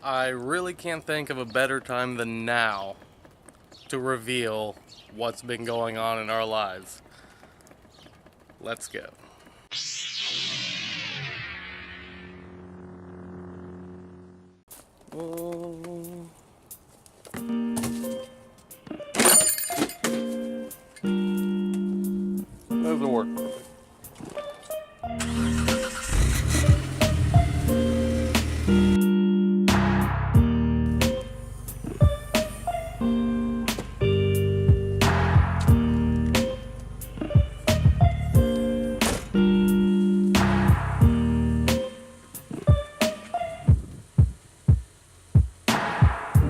I really can't think of a better time than now to reveal what's been going on in our lives. Let's go. Doesn't work perfect.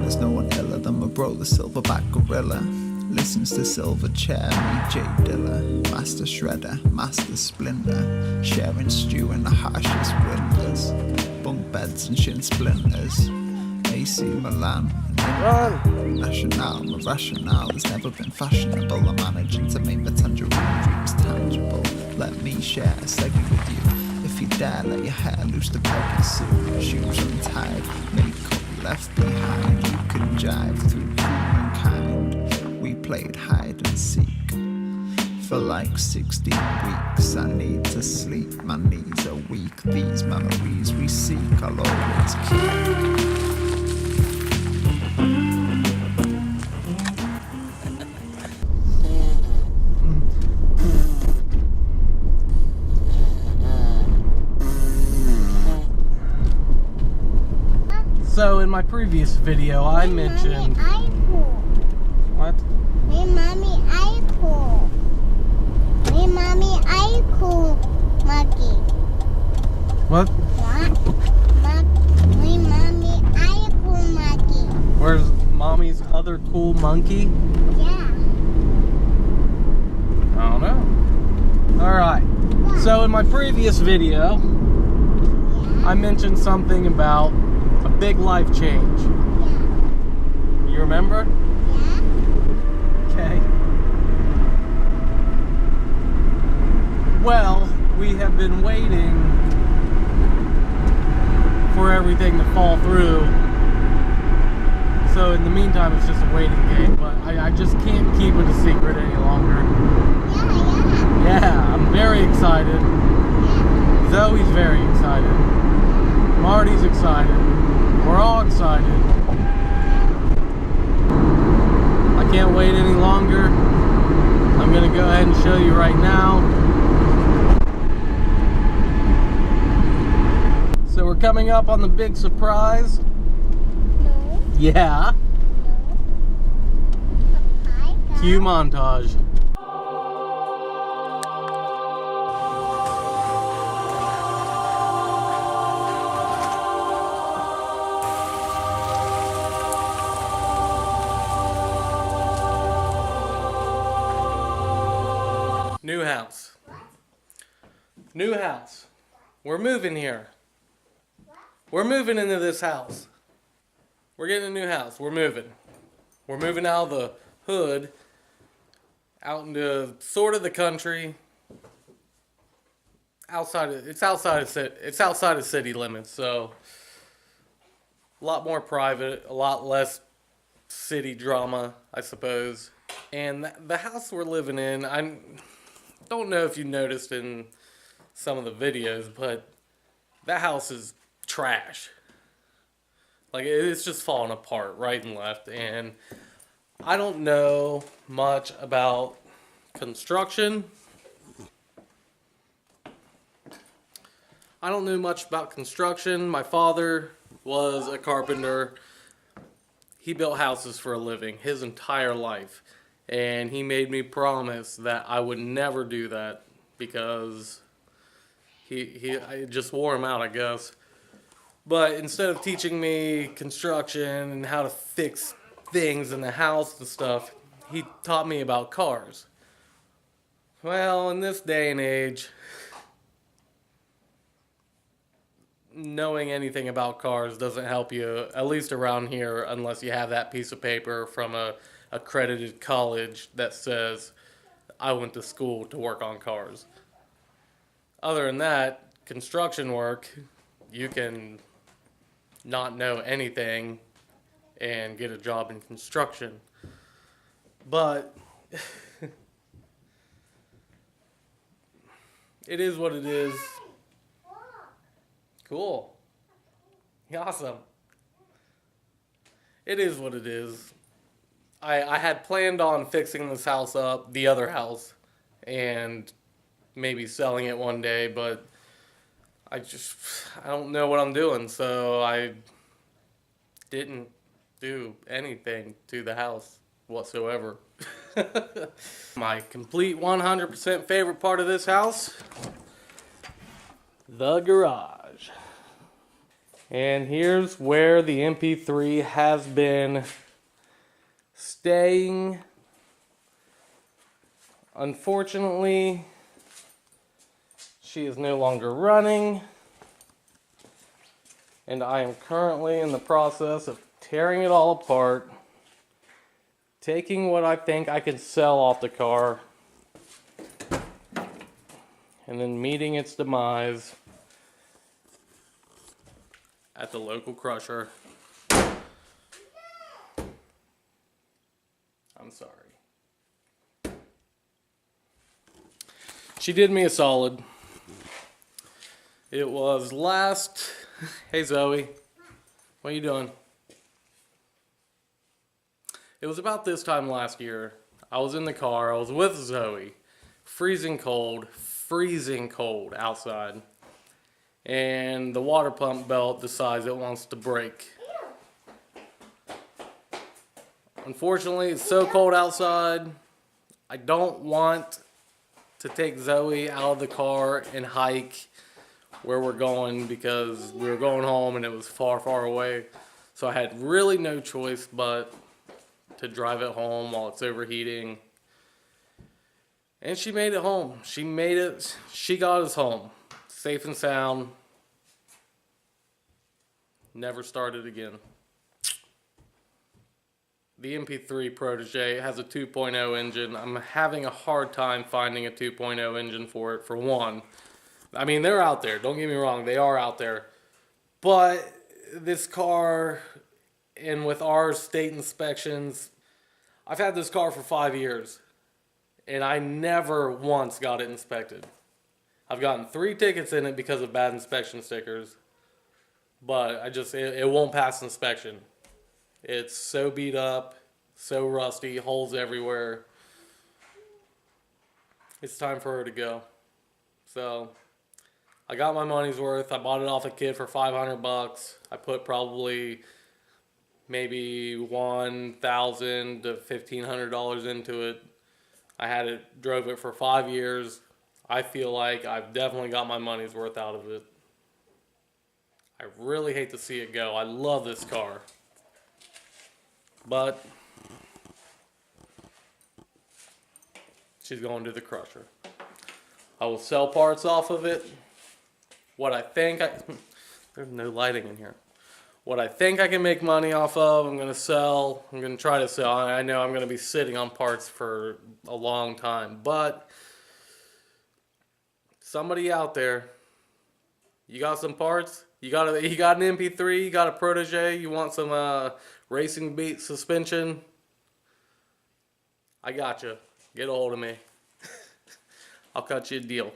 There's no one iller than my bro, the silverback gorilla. Listens to Silverchair, me J Dilla. Master Shredder, Master Splinter. Sharing stew in the harshest winters. Bunk beds and shin splinters. AC Milan. National, my rationale has never been fashionable. I'm managing to make my tangerine dreams tangible. Let me share a segment with you. If you dare, let your hair loose the peggy suit. Shoes untied, makeup left behind. You can jive through humankind. We played hide and seek for like 16 weeks. I need to sleep, my knees are weak. These memories we seek, I'll always keep. So in my previous video, I mentioned... What? Me mommy, I cool. Me mommy, I cool. Maggie. What? Me mommy, I cool. Maggie. Where's mommy's other cool monkey? Yeah. I don't know. Alright. So in my previous video, I mentioned something about a big life change. Yeah. You remember? Yeah. Okay. Well, we have been waiting for everything to fall through. So in the meantime, it's just a waiting game. But I just can't keep it a secret any longer. Yeah, I'm very excited. Zoe's very excited. Marty's excited. We're all excited. I can't wait any longer. I'm gonna go ahead and show you right now. So we're coming up on the big surprise. No. Yeah. No. Cue montage. New house. New house. We're moving here. We're moving into this house. We're getting a new house. We're moving. We're moving out of the hood, out into sort of the country. It's outside of city limits, so a lot more private, a lot less city drama, I suppose. And the house we're living in, I don't know if you noticed in some of the videos, but that house is trash. Like, it's just falling apart right and left. And I don't know much about construction. I don't know much about construction. My father was a carpenter. He built houses for a living his entire life. And he made me promise that I would never do that because I just wore him out, I guess. But instead of teaching me construction and how to fix things in the house and stuff, he taught me about cars. Well, in this day and age, knowing anything about cars doesn't help you, at least around here, unless you have that piece of paper from a accredited college that says, I went to school to work on cars. Other than that, construction work, you can not know anything and get a job in construction. But it is what it is. Cool. Awesome. It is what it is. I had planned on fixing this house up, the other house, and maybe selling it one day, but I don't know what I'm doing, so I didn't do anything to the house whatsoever. My complete 100% favorite part of this house, the garage. And here's where the MP3 has been staying. Unfortunately, she is no longer running, and I am currently in the process of tearing it all apart, taking what I think I can sell off the car, and then meeting its demise at the local crusher. I'm sorry. She did me a solid. It was last... Hey Zoe, what are you doing? It was about this time last year. I was in the car, I was with Zoe. Freezing cold outside. And the water pump belt decides it wants to break. Unfortunately, it's so cold outside, I don't want to take Zoe out of the car and hike where we're going because we were going home and it was far, far away. So I had really no choice but to drive it home while it's overheating. And she made it home. She made it. She got us home. Safe and sound. Never started again. The MP3 Protege has a 2.0 engine. I'm having a hard time finding a 2.0 engine for it, for one. I mean, they're out there. Don't get me wrong. They are out there. But this car, and with our state inspections, I've had this car for 5 years. And I never once got it inspected. I've gotten 3 tickets in it because of bad inspection stickers. But it won't pass inspection. It's so beat up, so rusty, holes everywhere. It's time for her to go. So, I got my money's worth. I bought it off a kid for $500. I put probably maybe $1,000 to $1,500 into it. I had it, drove it for 5 years. I feel like I've definitely got my money's worth out of it. I really hate to see it go. I love this car. But she's going to the crusher. I will sell parts off of it. There's no lighting in here. What I think I can make money off of, I'm going to sell. I'm going to try to sell. I know I'm going to be sitting on parts for a long time. But somebody out there, you got some parts? You got an MP3? You got a Protege? You want some Racing Beat suspension? I got you. Get a hold of me. I'll cut you a deal.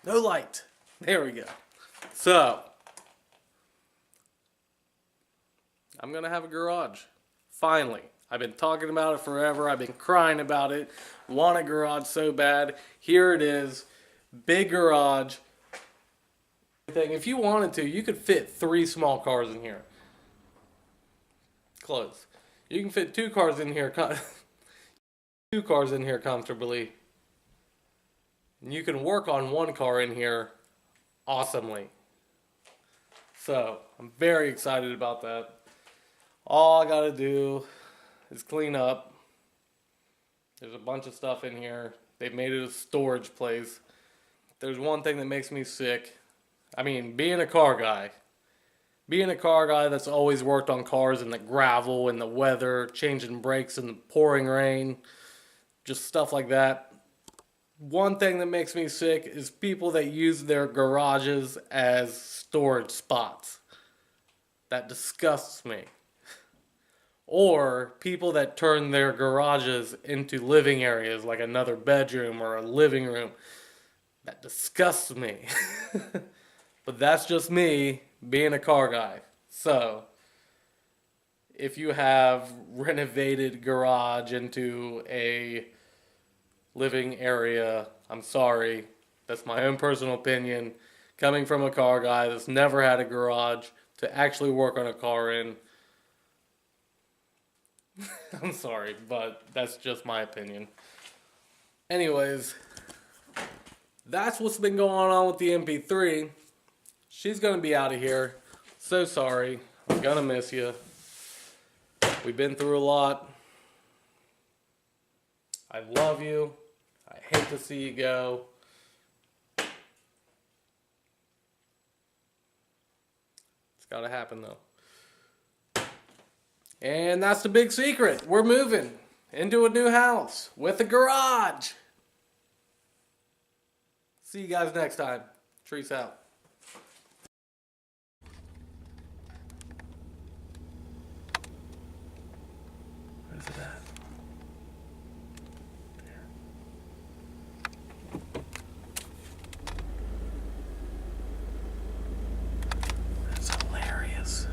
No light. There we go. So, I'm going to have a garage. Finally. I've been talking about it forever. I've been crying about it. Want a garage so bad. Here it is. Big garage. If you wanted to, you could fit 3 small cars in here. Close. You can fit 2 cars in here. 2 cars in here comfortably. And you can work on 1 car in here awesomely. So, I'm very excited about that. All I gotta do is clean up. There's a bunch of stuff in here. They've made it a storage place. There's one thing that makes me sick. I mean, being a car guy that's always worked on cars in the gravel and the weather, changing brakes in the pouring rain, just stuff like that. One thing that makes me sick is people that use their garages as storage spots. That disgusts me. Or people that turn their garages into living areas, like another bedroom or a living room. That disgusts me. But that's just me being a car guy. So, if you have renovated garage into a living area, I'm sorry. That's my own personal opinion. Coming from a car guy that's never had a garage to actually work on a car in. I'm sorry, but that's just my opinion. Anyways, that's what's been going on with the MP3. She's going to be out of here. So sorry. I'm going to miss you. We've been through a lot. I love you. I hate to see you go. It's got to happen though. And that's the big secret. We're moving into a new house with a garage. See you guys next time. TREACE out. Where's it at? That's hilarious.